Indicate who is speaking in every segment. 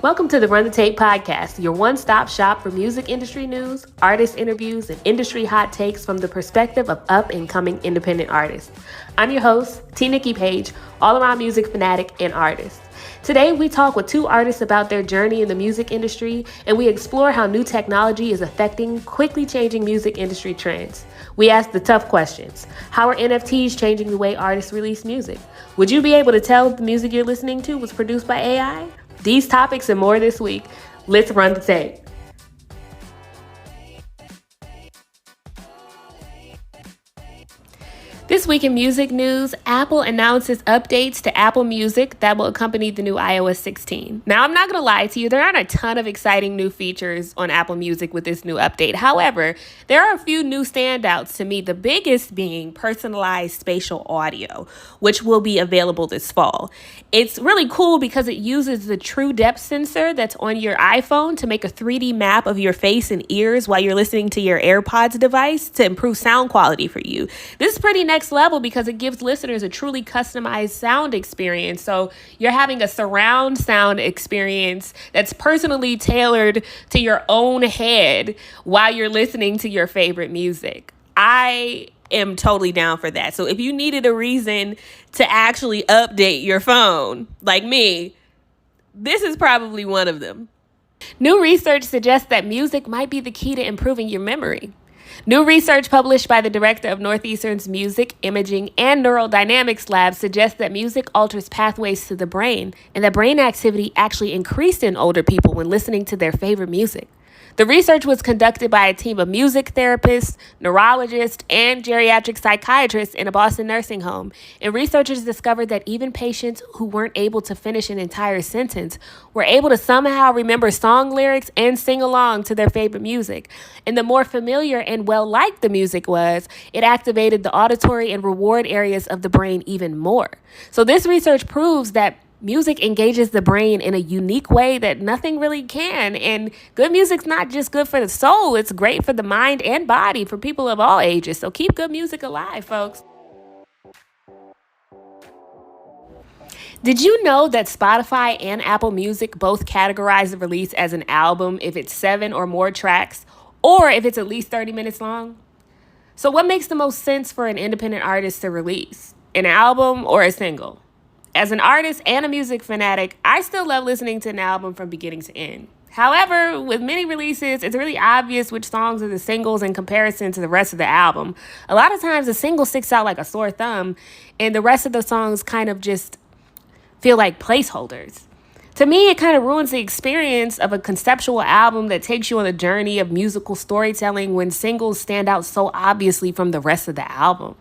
Speaker 1: Welcome to the Run the Tape podcast, your one-stop shop for music industry news, artist interviews, and industry hot takes from the perspective of up-and-coming independent artists. I'm your host, T. Nikki Page, all-around music fanatic and artist. Today, we talk with two artists about their journey in the music industry, and we explore how new technology is affecting quickly changing music industry trends. We ask the tough questions. How are NFTs changing the way artists release music? Would you be able to tell if the music you're listening to was produced by AI? These topics and more this week. Let's run the tape. This week in music news, Apple announces updates to Apple Music that will accompany the new iOS 16. Now, I'm not going to lie to you, there aren't a ton of exciting new features on Apple Music with this new update. However, there are a few new standouts to me, the biggest being personalized spatial audio, which will be available this fall. It's really cool because it uses the true depth sensor that's on your iPhone to make a 3D map of your face and ears while you're listening to your AirPods device to improve sound quality for you. This is pretty next level because it gives listeners a truly customized sound experience. So you're having a surround sound experience that's personally tailored to your own head while you're listening to your favorite music. I am totally down for that. So if you needed a reason to actually update your phone, like me, this is probably one of them. New research suggests that music might be the key to improving your memory. New research published by the director of Northeastern's Music, Imaging, and Neurodynamics Lab suggests that music alters pathways to the brain, and that brain activity actually increased in older people when listening to their favorite music. The research was conducted by a team of music therapists, neurologists, and geriatric psychiatrists in a Boston nursing home, and researchers discovered that even patients who weren't able to finish an entire sentence were able to somehow remember song lyrics and sing along to their favorite music. And the more familiar and well-liked the music was, it activated the auditory and reward areas of the brain even more. So this research proves that music engages the brain in a unique way that nothing really can. And good music's not just good for the soul, it's great for the mind and body for people of all ages. So keep good music alive, folks. Did you know that Spotify and Apple Music both categorize the release as an album if it's 7 or more tracks, or if it's at least 30 minutes long? So what makes the most sense for an independent artist to release? An album or a single? As an artist and a music fanatic, I still love listening to an album from beginning to end. However, with many releases, it's really obvious which songs are the singles in comparison to the rest of the album. A lot of times, the single sticks out like a sore thumb, and the rest of the songs kind of just feel like placeholders. To me, it kind of ruins the experience of a conceptual album that takes you on a journey of musical storytelling when singles stand out so obviously from the rest of the album.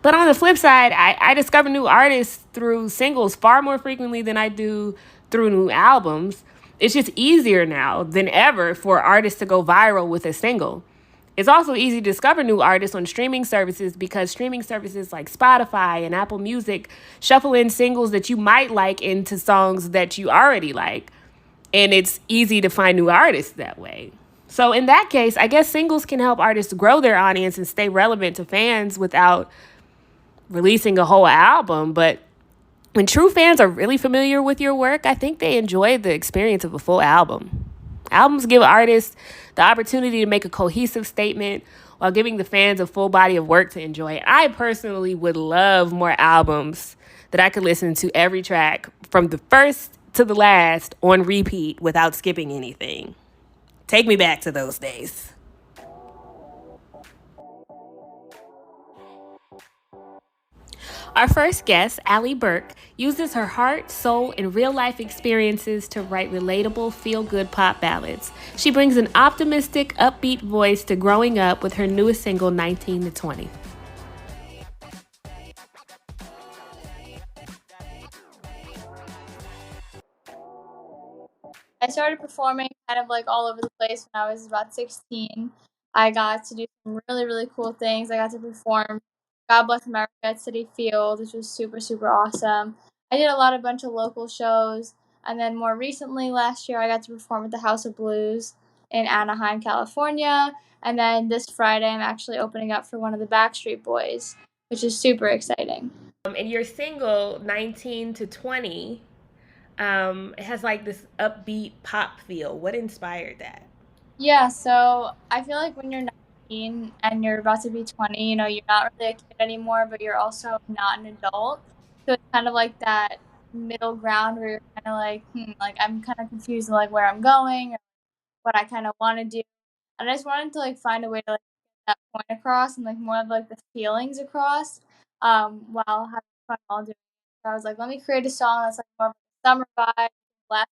Speaker 1: But on the flip side, I discover new artists through singles far more frequently than I do through new albums. It's just easier now than ever for artists to go viral with a single. It's also easy to discover new artists on streaming services because streaming services like Spotify and Apple Music shuffle in singles that you might like into songs that you already like. And it's easy to find new artists that way. So in that case, I guess singles can help artists grow their audience and stay relevant to fans without releasing a whole album. But when true fans are really familiar with your work, I think they enjoy the experience of a full album. Albums give artists the opportunity to make a cohesive statement while giving the fans a full body of work to enjoy. I personally would love more albums that I could listen to every track from the first to the last on repeat without skipping anything. Take me back to those days. Our first guest, Ali Berke, uses her heart, soul, and real-life experiences to write relatable, feel-good pop ballads. She brings an optimistic, upbeat voice to growing up with her newest single, 19 to 20.
Speaker 2: I started performing kind of like all over the place when I was about 16. I got to do some really, really cool things. I got to perform God Bless America at City Field, which was super, super awesome. I did a bunch of local shows. And then more recently, last year, I got to perform at the House of Blues in Anaheim, California. And then this Friday, I'm actually opening up for one of the Backstreet Boys, which is super exciting.
Speaker 1: And your single, 19 to 20, It has like this upbeat pop feel. What inspired that?
Speaker 2: Yeah, so I feel like when you're 19 and you're about to be 20, you're not really a kid anymore, but you're also not an adult. So it's kind of like that middle ground where you're kind of like, like I'm kind of confused, like where I'm going or what I kind of want to do. And I just wanted to like find a way to like get that point across and like more of like the feelings across, while having fun while doing it. So I was like, let me create a song that's like more of a summer vibe, laugh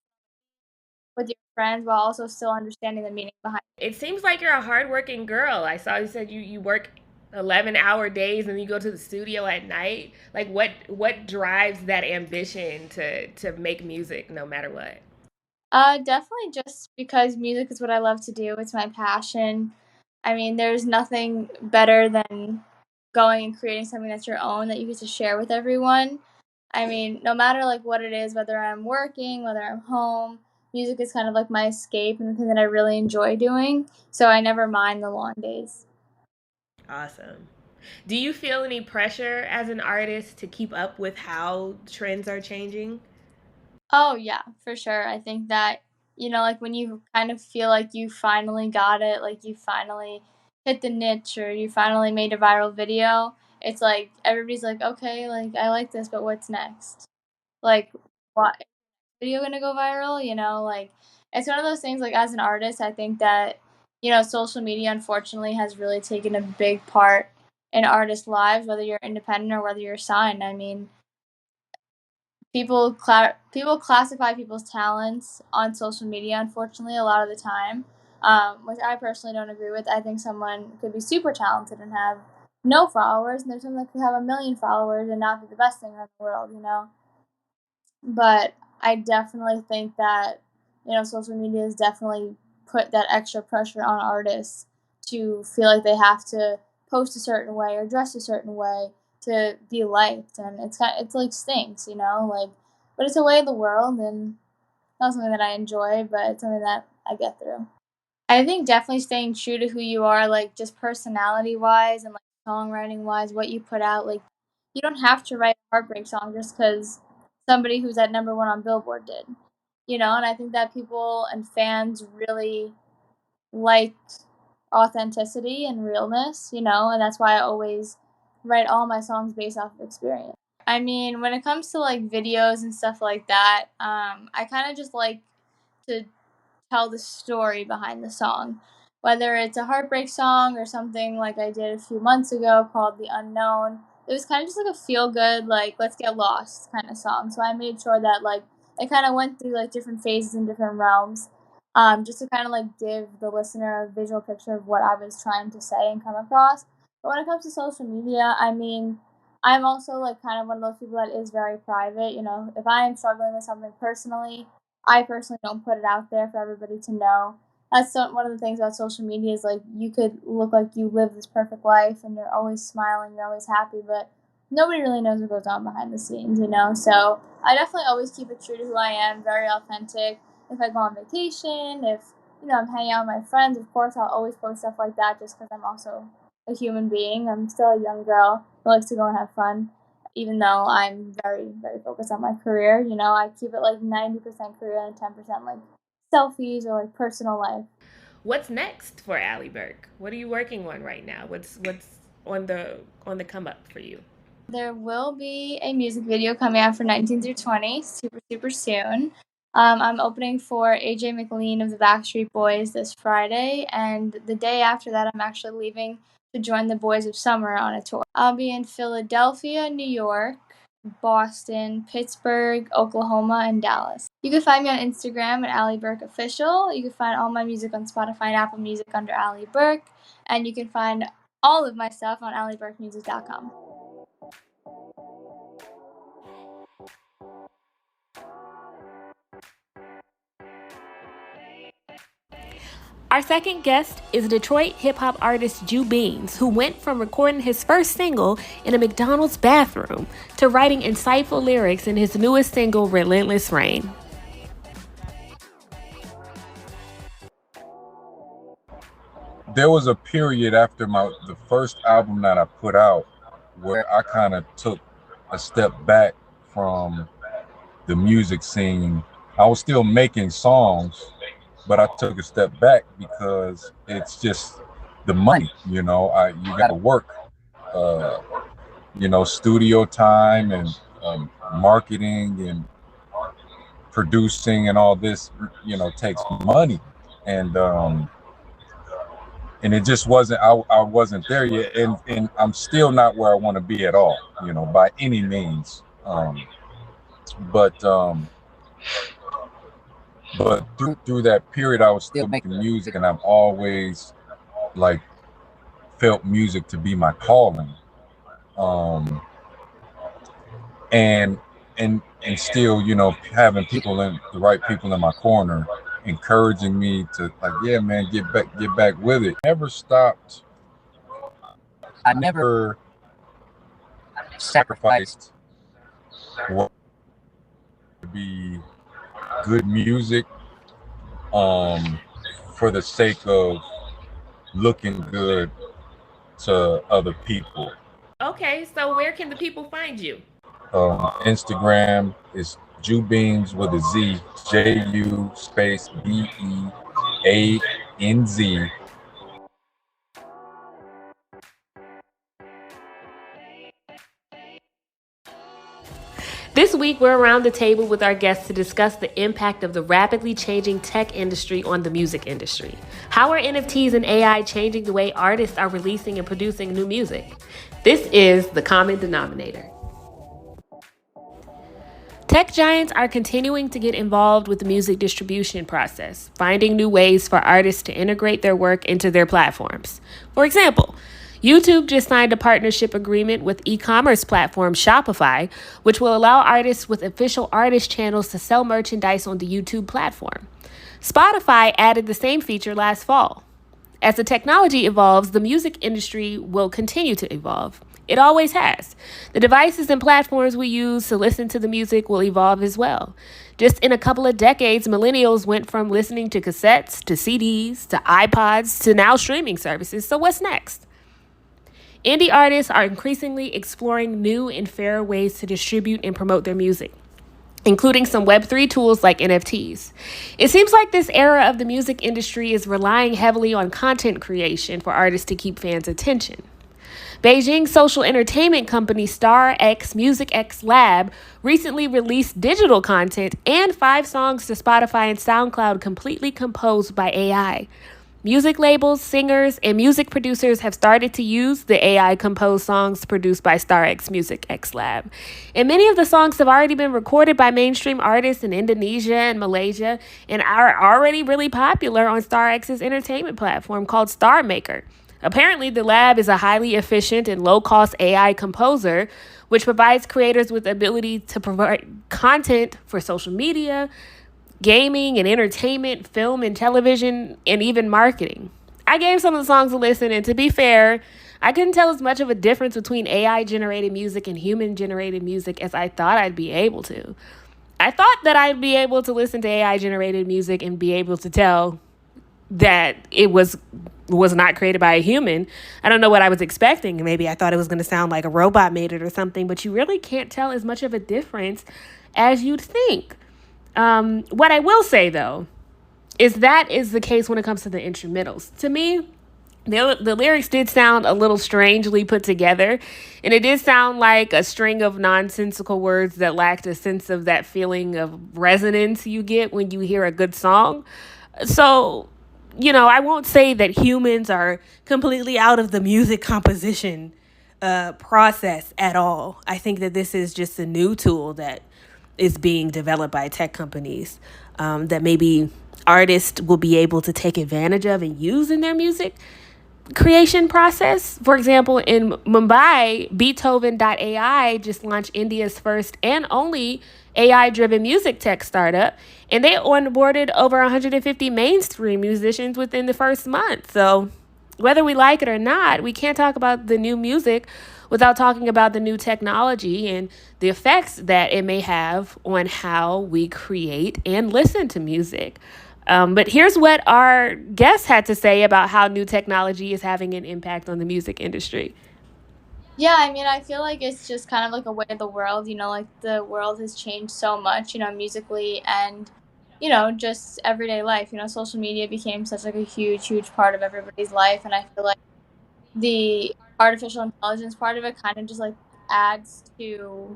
Speaker 2: with your friends while also still understanding the meaning behind it.
Speaker 1: It seems like you're a hardworking girl. I saw you said you work 11-hour days and you go to the studio at night. Like what drives that ambition to make music no matter what?
Speaker 2: Definitely just because music is what I love to do. It's my passion. I mean, there's nothing better than going and creating something that's your own that you get to share with everyone. I mean, no matter like what it is, whether I'm working, whether I'm home, music is kind of like my escape and the thing that I really enjoy doing. So I never mind the long days.
Speaker 1: Awesome. Do you feel any pressure as an artist to keep up with how trends are changing?
Speaker 2: Oh, yeah, for sure. I think that, like when you kind of feel like you finally got it, like you finally hit the niche or you finally made a viral video, it's like everybody's like, okay, like I like this, but what's next? Like, what video gonna go viral? Like it's one of those things, like as an artist, I think that, social media unfortunately has really taken a big part in artists' lives, whether you're independent or whether you're signed. I mean, people classify people's talents on social media, unfortunately, a lot of the time, which I personally don't agree with. I think someone could be super talented and have no followers, and there's someone that could have a million followers and not be the best singer in the world. But I definitely think that, social media has definitely put that extra pressure on artists to feel like they have to post a certain way or dress a certain way to be liked, and it's like stinks, like, but it's a way of the world, and not something that I enjoy, but it's something that I get through. I think definitely staying true to who you are, like just personality wise and like songwriting wise, what you put out. Like, you don't have to write a heartbreak song just because somebody who's at number one on Billboard did. And I think that people and fans really like authenticity and realness, and that's why I always write all my songs based off of experience. I mean, when it comes to like videos and stuff like that, I kind of just like to tell the story behind the song. Whether it's a heartbreak song or something like I did a few months ago called The Unknown. It was kind of just like a feel good, like, let's get lost kind of song. So I made sure that, like, it kind of went through, like, different phases and different realms, just to kind of, like, give the listener a visual picture of what I was trying to say and come across. But when it comes to social media, I mean, I'm also, like, kind of one of those people that is very private. If I am struggling with something personally, I personally don't put it out there for everybody to know. That's one of the things about social media is like you could look like you live this perfect life and you're always smiling, you're always happy, but nobody really knows what goes on behind the scenes. So I definitely always keep it true to who I am, very authentic. If I go on vacation, if I'm hanging out with my friends, of course I'll always post stuff like that just because I'm also a human being. I'm still a young girl who likes to go and have fun even though I'm very, very focused on my career. I keep it like 90% career and 10% like selfies or like personal life.
Speaker 1: What's next for Ali Berke? What are you working on right now? What's on the come up for you?
Speaker 2: There will be a music video coming out for 19 through 20 super, super soon. I'm opening for AJ McLean of the Backstreet Boys this Friday, and the day after that, I'm actually leaving to join the Boys of Summer on a tour. I'll be in Philadelphia, New York, Boston, Pittsburgh, Oklahoma, and Dallas. You can find me on Instagram at Ali Berke Official. You can find all my music on Spotify and Apple Music under Ali Berke, and you can find all of my stuff on aliberkemusic.com.
Speaker 1: Our second guest is Detroit hip hop artist JuBeanz, who went from recording his first single in a McDonald's bathroom to writing insightful lyrics in his newest single, Relentless Rain.
Speaker 3: There was a period after the first album that I put out where I kind of took a step back from the music scene. I was still making songs, but I took a step back because it's just the money. You got to work. Uh, studio time and marketing and producing and all this, takes money, and it just wasn't. I wasn't there yet, and I'm still not where I want to be at all, by any means. But through that period, I was still making music, and I've always like felt music to be my calling. And still, having the right people in my corner, encouraging me to, like, yeah, man, get back with it. Never stopped. I never sacrificed what to be good music for the sake of looking good to other people.
Speaker 1: Okay, so where can the people find you?
Speaker 3: Instagram is JuBeanz with a Z, JU space BEANZ.
Speaker 1: This week, we're around the table with our guests to discuss the impact of the rapidly changing tech industry on the music industry. How are NFTs and AI changing the way artists are releasing and producing new music? This is The Common Denominator. Tech giants are continuing to get involved with the music distribution process, finding new ways for artists to integrate their work into their platforms. For example, YouTube just signed a partnership agreement with e-commerce platform Shopify, which will allow artists with official artist channels to sell merchandise on the YouTube platform. Spotify added the same feature last fall. As the technology evolves, the music industry will continue to evolve. It always has. The devices and platforms we use to listen to the music will evolve as well. Just in a couple of decades, millennials went from listening to cassettes to CDs to iPods to now streaming services. So what's next? Indie artists are increasingly exploring new and fairer ways to distribute and promote their music, including some Web3 tools like NFTs. It seems like this era of the music industry is relying heavily on content creation for artists to keep fans' attention. Beijing social entertainment company Star X Music X Lab recently released digital content and 5 songs to Spotify and SoundCloud completely composed by AI. Music labels, singers, and music producers have started to use the AI-composed songs produced by Star X Music X Lab. And many of the songs have already been recorded by mainstream artists in Indonesia and Malaysia and are already really popular on Star X's entertainment platform called Star Maker. Apparently, the lab is a highly efficient and low-cost AI composer, which provides creators with the ability to provide content for social media, gaming and entertainment, film and television, and even marketing. I gave some of the songs a listen, and to be fair, I couldn't tell as much of a difference between AI-generated music and human-generated music as I thought I'd be able to. I thought that I'd be able to listen to AI-generated music and be able to tell that it was not created by a human. I don't know what I was expecting. Maybe I thought it was going to sound like a robot made it or something, but you really can't tell as much of a difference as you'd think. What I will say, though, is that is the case when it comes to the instrumentals. To me, the lyrics did sound a little strangely put together, and it did sound like a string of nonsensical words that lacked a sense of that feeling of resonance you get when you hear a good song. So, I won't say that humans are completely out of the music composition process at all. I think that this is just a new tool that is being developed by tech companies that maybe artists will be able to take advantage of and use in their music creation process. For example, in Mumbai, Beethoven.ai just launched India's first and only AI-driven music tech startup, and they onboarded over 150 mainstream musicians within the first month. So whether we like it or not, we can't talk about the new music without talking about the new technology and the effects that it may have on how we create and listen to music. But here's what our guests had to say about how new technology is having an impact on the music industry.
Speaker 2: Yeah, I mean, I feel like it's just kind of like a way of the world, like the world has changed so much, musically and, just everyday life. Social media became such like a huge, huge part of everybody's life. And I feel like the artificial intelligence part of it kind of just like adds to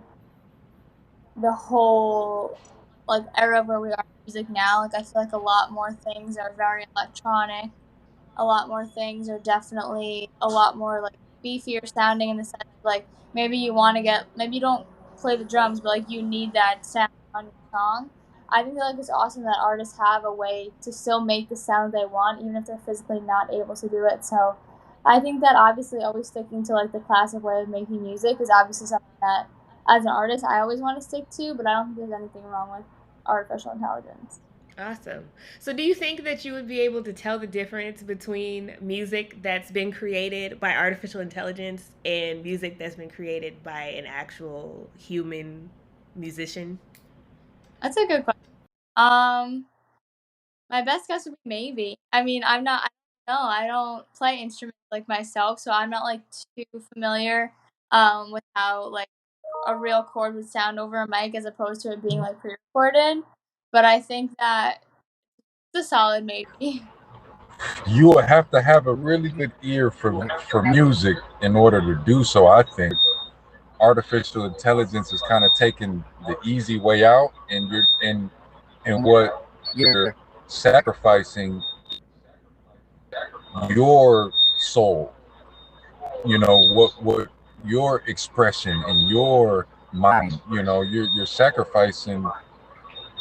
Speaker 2: the whole like era where we are in music now. Like I feel like a lot more things are very electronic, a lot more things are definitely a lot more like beefier sounding in the sense of, like maybe you don't play the drums, but like you need that sound on your song. I think that like it's awesome that artists have a way to still make the sound they want even if they're physically not able to do it. So I think that obviously always sticking to like the classic way of making music is obviously something that as an artist I always want to stick to, but I don't think there's anything wrong with artificial intelligence.
Speaker 1: Awesome. So, do you think that you would be able to tell the difference between music that's been created by artificial intelligence and music that's been created by an actual human musician?
Speaker 2: That's a good question. Um My best guess would be maybe. I mean, I don't know. I don't play instruments like myself, so I'm not like too familiar with how like a real chord would sound over a mic as opposed to it being like pre-recorded. But I think that it's a solid maybe.
Speaker 3: You will have to have a really good ear for music in order to do so. I think artificial intelligence is kind of taking the easy way out, and what you're sacrificing your soul. What your expression and your mind. You're sacrificing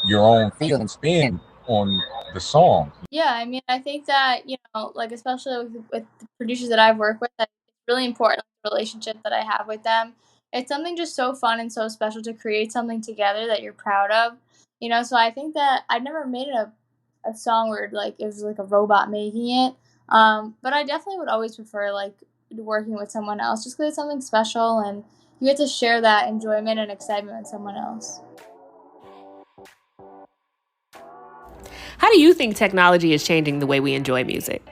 Speaker 3: your own feelings being on the song.
Speaker 2: Yeah, I mean, I think that, like especially with the producers that I've worked with, that it's really important like, the relationship that I have with them. It's something just so fun and so special to create something together that you're proud of. So I think that I never made a song where like it was like a robot making it. But I definitely would always prefer like working with someone else just because it's something special and you get to share that enjoyment and excitement with someone else.
Speaker 1: How do you think technology is changing the way we enjoy music?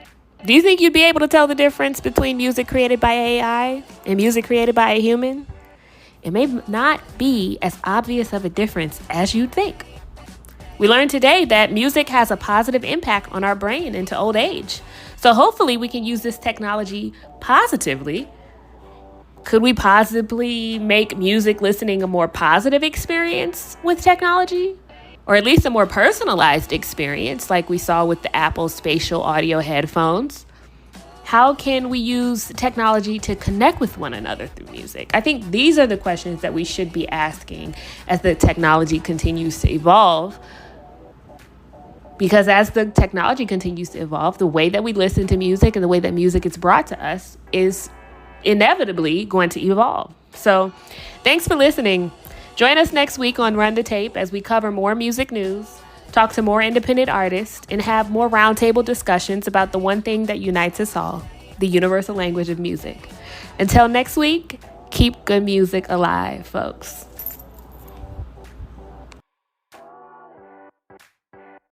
Speaker 1: Do you think you'd be able to tell the difference between music created by AI and music created by a human? It may not be as obvious of a difference as you'd think. We learned today that music has a positive impact on our brain into old age. So hopefully we can use this technology positively. Could we possibly make music listening a more positive experience with technology? Or at least a more personalized experience like we saw with the Apple spatial audio headphones? How can we use technology to connect with one another through music? I think these are the questions that we should be asking as the technology continues to evolve. Because as the technology continues to evolve, the way that we listen to music and the way that music is brought to us is inevitably going to evolve. So thanks for listening. Join us next week on Run the Tape as we cover more music news, talk to more independent artists, and have more roundtable discussions about the one thing that unites us all, the universal language of music. Until next week, keep good music alive, folks.